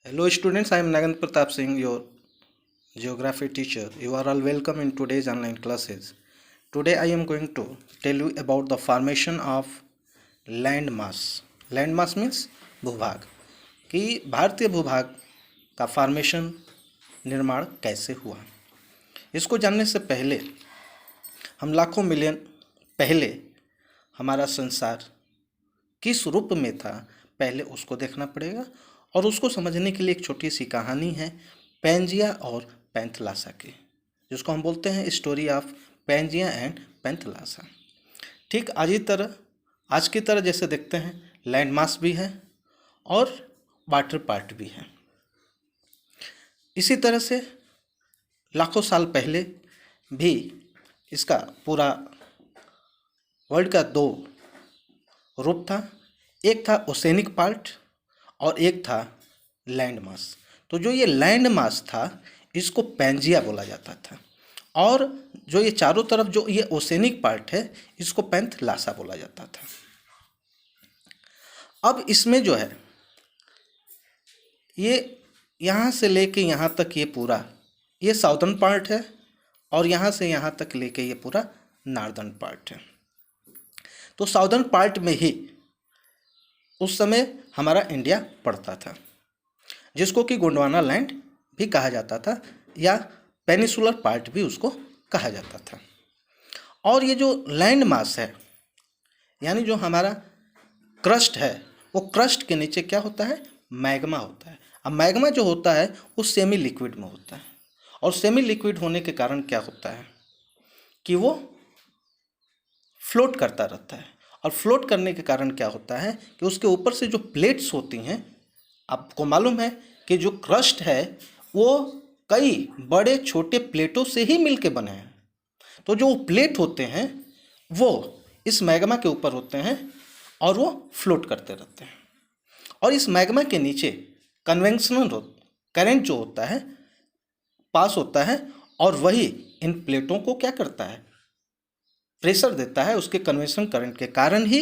Hello students, I am Nagant Pratap Singh, your geography teacher. You are all welcome in today's online classes. Today I am going to tell you about the formation of land mass. Land mass means भूभाग कि भारतीय भूभाग का formation निर्माण कैसे हुआ। इसको जानने से पहले हम लाखों मिलियन पहले हमारा संसार किस रूप में था पहले उसको देखना पड़ेगा और उसको समझने के लिए एक छोटी सी कहानी है पैंजिया और पैंथलासा की, जिसको हम बोलते हैं story of Pangaea and Panthalassa. ठीक आज की तरह जैसे देखते हैं लैंड मास भी है और वाटर पार्ट भी है। इसी तरह से लाखों साल पहले भी इसका पूरा वर्ल्ड का दो रूप था, एक था ओसेनिक पार्ट और एक था लैंड मास। तो जो ये लैंड मास था इसको पैंजिया बोला जाता था और जो ये चारों तरफ जो ये ओसेनिक पार्ट है इसको पैंथलासा बोला जाता था। अब इसमें जो है ये यहाँ से लेके यहाँ तक ये पूरा ये साउदर्न पार्ट है और यहाँ से यहाँ तक लेके ये पूरा नॉर्दर्न पार्ट है। तो साउदर्न पार्ट में ही उस समय हमारा इंडिया पड़ता था, जिसको कि गोंडवाना लैंड भी कहा जाता था या पेनिसुलर पार्ट भी उसको कहा जाता था। और ये जो लैंड मास है यानी जो हमारा क्रस्ट है वो क्रस्ट के नीचे क्या होता है, मैग्मा होता है। अब मैग्मा जो होता है वो सेमी लिक्विड में होता है और सेमी लिक्विड होने के कारण क्या होता है कि वो फ्लोट करता रहता है और फ्लोट करने के कारण क्या होता है कि उसके ऊपर से जो प्लेट्स होती हैं, आपको मालूम है कि जो क्रस्ट है वो कई बड़े छोटे प्लेटों से ही मिलके बने हैं। तो जो प्लेट होते हैं वो इस मैग्मा के ऊपर होते हैं और वो फ्लोट करते रहते हैं। और इस मैग्मा के नीचे कन्वेंशनल करंट जो होता है पास होता है और वही इन प्लेटों को क्या करता है, प्रेशर देता है। उसके कन्वेंशन करंट के कारण ही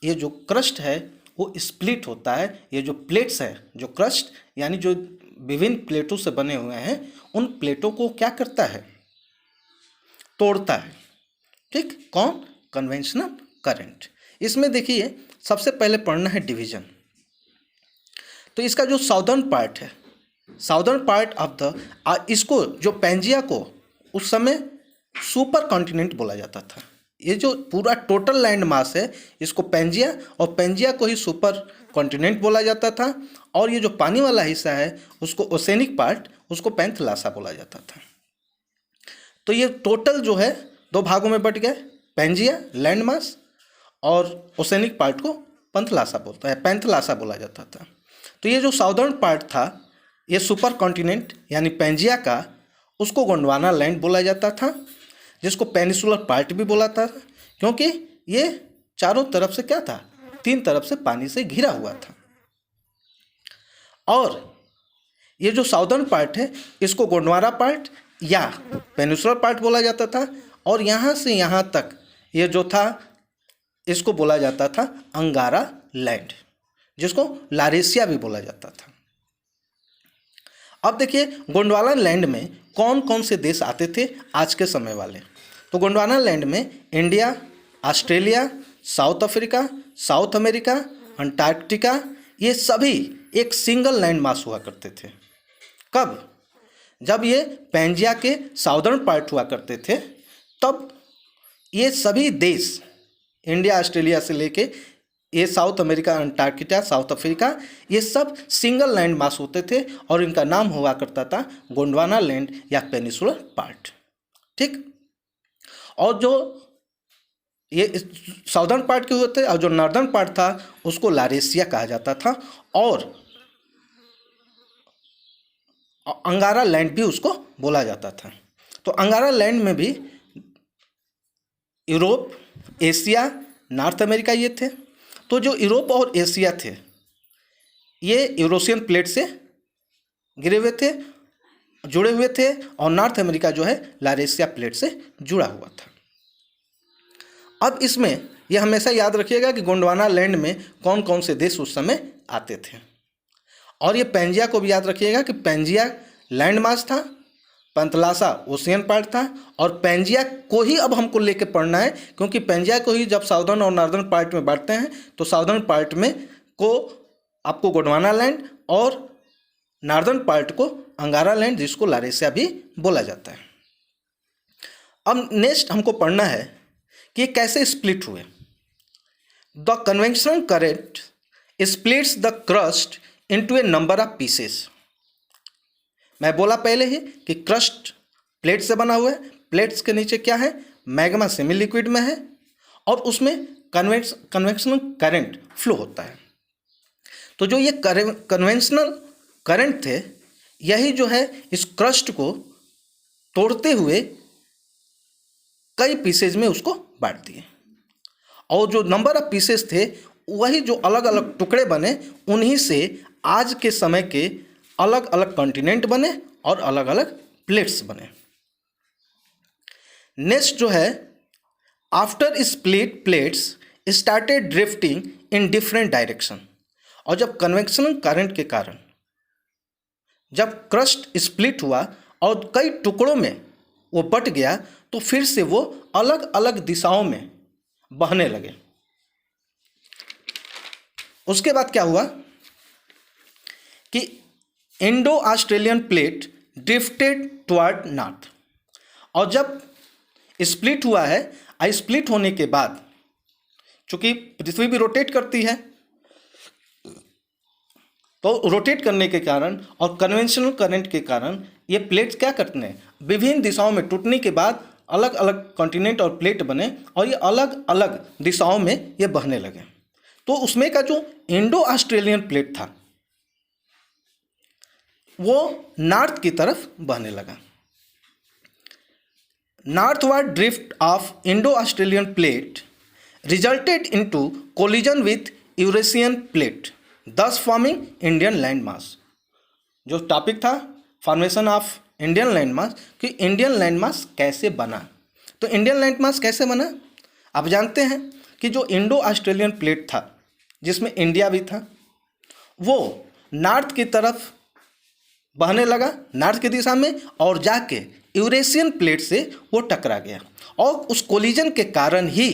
ये जो क्रस्ट है वो स्प्लिट होता है। ये जो प्लेट्स है, जो क्रस्ट यानी जो विभिन्न प्लेटों से बने हुए हैं, उन प्लेटों को क्या करता है, तोड़ता है। ठीक, कौन, कन्वेंशनल करंट। इसमें देखिए सबसे पहले पढ़ना है डिवीजन। तो इसका जो साउदर्न पार्ट है, साउदर्न पार्ट ऑफ द इसको जो पैंजिया को उस समय सुपर कॉन्टिनेंट बोला जाता था। ये जो पूरा टोटल लैंड मास है इसको पैंजिया और पैंजिया को ही सुपर कॉन्टिनेंट बोला जाता था और ये जो पानी वाला हिस्सा है उसको ओसेनिक पार्ट, उसको पैंथलासा बोला जाता था। तो ये टोटल जो है दो भागों में बट गए, पैंजिया लैंड मास और ओसेनिक पार्ट को पैंथलासा बोला जाता था। तो ये जो साउदर्न पार्ट था ये सुपर कॉन्टिनेंट यानी पैंजिया का, उसको गोंडवाना लैंड बोला जाता था, जिसको पेनिसुलर पार्ट भी बोला था क्योंकि ये चारों तरफ से क्या था, तीन तरफ से पानी से घिरा हुआ था। और ये जो साउदर्न पार्ट है इसको गोंडवाना पार्ट या पेनिसुलर पार्ट बोला जाता था और यहाँ से यहाँ तक ये जो था इसको बोला जाता था अंगारा लैंड, जिसको लारेशिया भी बोला जाता था। अब देखिए गोंडवाना लैंड में कौन कौन से देश आते थे आज के समय वाले। तो गोंडवाना लैंड में India, Australia, south Africa, south America, Antarctica, ये सभी एक सिंगल लैंड मास हुआ करते थे। कब, जब ये पैंजिया के साउदर्न पार्ट हुआ करते थे तब ये सभी देश इंडिया, ऑस्ट्रेलिया से लेके ये south America, Antarctica, south Africa, ये सब सिंगल लैंड मास होते थे और इनका नाम हुआ करता था गोंडवाना लैंड या पेनिसुलर पार्ट। ठीक, और जो ये साउदर्न पार्ट के हुए थे और जो नॉर्दर्न पार्ट था उसको लारेशिया कहा जाता था और अंगारा लैंड भी उसको बोला जाता था। तो अंगारा लैंड में भी यूरोप, एशिया, नॉर्थ अमेरिका ये थे। तो जो यूरोप और एशिया थे ये यूरोशियन प्लेट से गिरे हुए थे, जुड़े हुए थे और नॉर्थ अमेरिका जो है लारेशिया प्लेट से जुड़ा हुआ था। अब इसमें यह हमेशा याद रखिएगा कि गोंडवाना लैंड में कौन कौन से देश उस समय आते थे। और ये पेंजिया को भी याद रखिएगा कि पेंजिया लैंड मास था, पंतलासा ओशियन पार्ट था, और पेंजिया को ही अब हमको लेके पढ़ना है, क्योंकि पेंजिया को ही जब साउदर्न और नॉर्दर्न पार्ट में बांटते हैं तो साउदर्न पार्ट में को आपको गोंडवाना लैंड और नॉर्दर्न पार्ट को अंगारा लैंड, जिसको लारेसिया भी बोला जाता है। अब नेक्स्ट हमको पढ़ना है कि ये कैसे स्प्लिट हुए। The conventional current splits the crust into A number of pieces. मैं बोला पहले ही कि क्रस्ट प्लेट से बना हुआ है, प्लेट्स के नीचे क्या है, मैग्मा सेमी लिक्विड में है और उसमें कन्वेंशनल करंट फ्लो होता है। तो जो ये कन्वेंशनल करंट थे, यही जो है इस क्रस्ट को तोड़ते हुए कई पीसेज में उसको बांट दिए, और जो नंबर ऑफ पीसेस थे वही जो अलग अलग टुकड़े बने, उन्हीं से आज के समय के अलग अलग कॉन्टिनेंट बने और अलग अलग प्लेट्स बने। नेक्स्ट जो है, after split plates started drifting in different direction. और जब कन्वेंशनल करंट के कारण जब क्रस्ट स्प्लिट हुआ और कई टुकड़ों में वो बट गया, तो फिर से वो अलग अलग दिशाओं में बहने लगे। उसके बाद क्या हुआ कि Indo Australian plate drifted toward north. और जब स्प्लिट हुआ है, स्प्लिट होने के बाद चूंकि पृथ्वी भी रोटेट करती है, तो रोटेट करने के कारण और कन्वेंशनल करंट के कारण ये प्लेट्स क्या करते हैं, विभिन्न दिशाओं में टूटने के बाद अलग अलग कॉन्टिनेंट और प्लेट बने और ये अलग अलग दिशाओं में ये बहने लगे। तो उसमें का जो इंडो ऑस्ट्रेलियन प्लेट था वो नॉर्थ की तरफ बहने लगा। Northward drift of Indo Australian plate resulted into collision with Eurasian plate, दस फॉर्मिंग इंडियन लैंड मास। जो टॉपिक था formation of Indian land mass, कि इंडियन लैंड मास कैसे बना। तो इंडियन लैंड मास कैसे बना, आप जानते हैं कि जो इंडो ऑस्ट्रेलियन प्लेट था जिसमें इंडिया भी था, वो नॉर्थ की तरफ बहने लगा, नॉर्थ की दिशा में, और जाके यूरेशियन प्लेट से वो टकरा गया, और उस कोलिजन के कारण ही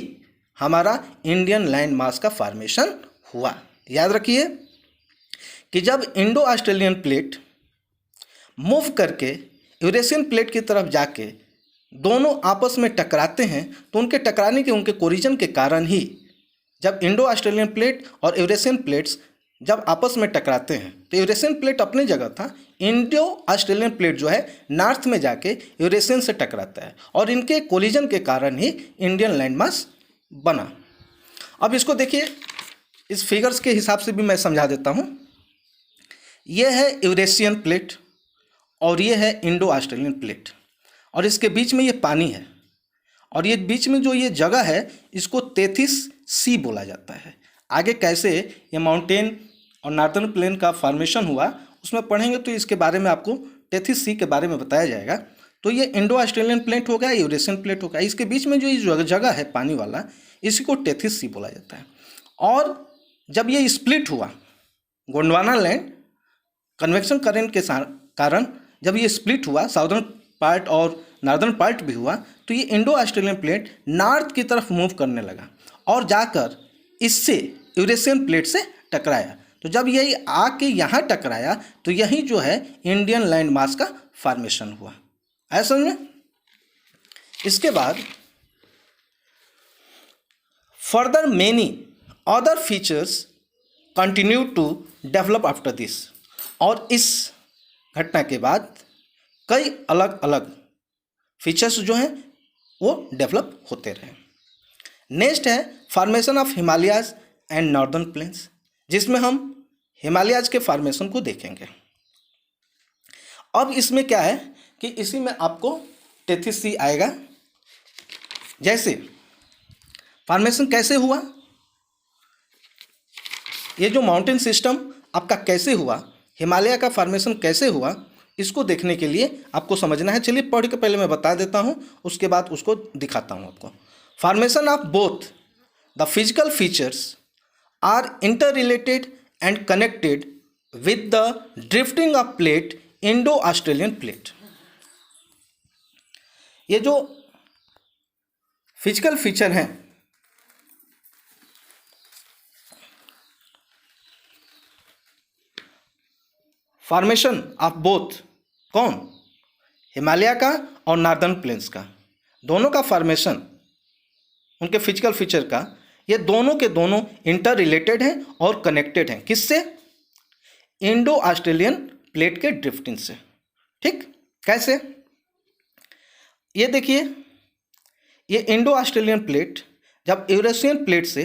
हमारा इंडियन लैंड मास का फॉर्मेशन हुआ। याद रखिए कि जब इंडो ऑस्ट्रेलियन प्लेट मूव करके यूरेशियन प्लेट की तरफ जाके दोनों आपस में टकराते हैं, तो उनके टकराने के उनके कोलिजन के कारण ही जब इंडो ऑस्ट्रेलियन प्लेट और यूरेशियन प्लेट्स जब आपस में टकराते हैं, तो यूरेशियन प्लेट अपनी जगह था, इंडो ऑस्ट्रेलियन प्लेट जो है नॉर्थ में जाके यूरेशियन से टकराता है, और इनके कोलिजन के कारण ही इंडियन लैंड मास बना। अब इसको देखिए, इस फिगर्स के हिसाब से भी मैं समझा देता हूँ। यह है यूरेशियन प्लेट और ये है इंडो ऑस्ट्रेलियन प्लेट, और इसके बीच में ये पानी है, और ये बीच में जो ये जगह है इसको तेथिस सी बोला जाता है। आगे कैसे ये माउंटेन और नॉर्दर्न प्लेन का फॉर्मेशन हुआ उसमें पढ़ेंगे, तो इसके बारे में आपको तेथिस सी के बारे में बताया जाएगा। तो ये इंडो ऑस्ट्रेलियन प्लेट हो गया, यूरेशियन प्लेट हो गया, इसके बीच में जो ये जगह है पानी वाला, इसी को तेथिस सी बोला जाता है। और जब ये स्प्लिट हुआ, गोंडवाना लैंड कन्वेक्शन करंट के कारण जब ये स्प्लिट हुआ, साउदर्न पार्ट और नॉर्दर्न पार्ट भी हुआ, तो ये इंडो ऑस्ट्रेलियन प्लेट नॉर्थ की तरफ मूव करने लगा और जाकर इससे यूरेशियन प्लेट से टकराया। तो जब यही आके यहाँ टकराया, तो यही जो है इंडियन लैंड मास का फॉर्मेशन हुआ। ऐसा समझ में। इसके बाद further many other features continue to develop after this. और इस घटना के बाद कई अलग अलग फीचर्स जो हैं वो डेवलप होते रहे। नेक्स्ट है formation of Himalayas and northern plains, जिसमें हम हिमालयाज के फॉर्मेशन को देखेंगे। अब इसमें क्या है कि इसी में आपको तेथिस सी आएगा। जैसे फॉर्मेशन कैसे हुआ, ये जो माउंटेन सिस्टम आपका कैसे हुआ, हिमालय का फॉर्मेशन कैसे हुआ, इसको देखने के लिए आपको समझना है। चलिए पढ़ के पहले मैं बता देता हूँ, उसके बाद उसको दिखाता हूँ आपको। Formation of both the physical features are inter related and connected with the drifting of plate Indo Australian plate. ये जो फिजिकल फीचर हैं फॉर्मेशन ऑफ बोथ, कौन, हिमालय का और नॉर्दर्न प्लेन्स का, दोनों का फॉर्मेशन, उनके फिजिकल फीचर का, ये दोनों के दोनों इंटर रिलेटेड हैं और कनेक्टेड हैं। किससे? इंडो ऑस्ट्रेलियन प्लेट के ड्रिफ्टिंग से। ठीक, कैसे? ये देखिए, ये इंडो ऑस्ट्रेलियन प्लेट जब यूरेशियन प्लेट से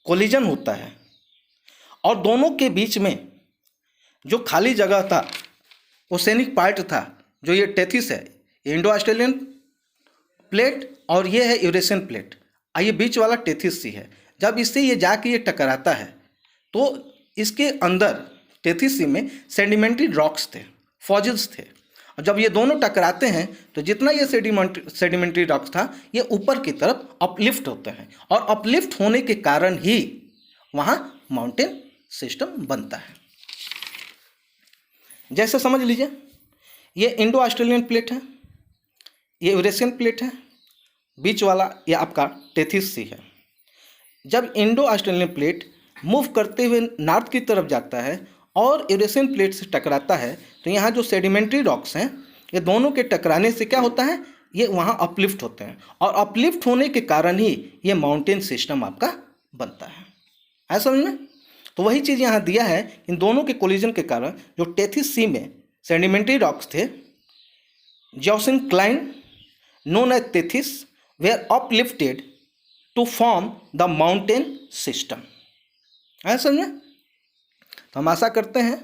कोलिजन होता है और दोनों के बीच में जो खाली जगह था, ओसेनिक पार्ट था, जो ये टेथिस है, ये इंडो ऑस्ट्रेलियन प्लेट और ये है यूरेशियन प्लेट, ये बीच वाला टेथिस सी है। जब इससे ये जाके ये टकराता है तो इसके अंदर टेथिस सी में सेडिमेंट्री रॉक्स थे, फॉजिल्स थे, और जब ये दोनों टकराते हैं तो जितना ये सेडिमेंट्री रॉक्स था ये ऊपर की तरफ अपलिफ्ट होते हैं, और अपलिफ्ट होने के कारण ही वहाँ माउंटेन सिस्टम बनता है। जैसे समझ लीजिए, ये इंडो ऑस्ट्रेलियन प्लेट है, ये यूरेशियन प्लेट है, बीच वाला ये आपका टेथिस सी है। जब इंडो ऑस्ट्रेलियन प्लेट मूव करते हुए नॉर्थ की तरफ जाता है और यूरेशियन प्लेट से टकराता है तो यहाँ जो सेडिमेंट्री रॉक्स हैं ये दोनों के टकराने से क्या होता है, ये वहाँ अपलिफ्ट होते हैं, और अपलिफ्ट होने के कारण ही ये माउंटेन सिस्टम आपका बनता है। है समझ में? तो वही चीज़ यहाँ दिया है, इन दोनों के कोलिजन के कारण जो टेथिस सी में सेडिमेंट्री रॉक्स थे, geosyncline known as Tethys were uplifted to form the mountain system. है समझे? तो हम आशा करते हैं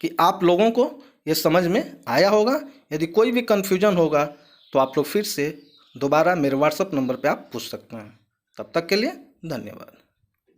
कि आप लोगों को ये समझ में आया होगा। यदि कोई भी कन्फ्यूजन होगा तो आप लोग फिर से दोबारा मेरे व्हाट्सएप नंबर पे आप पूछ सकते हैं। तब तक के लिए धन्यवाद।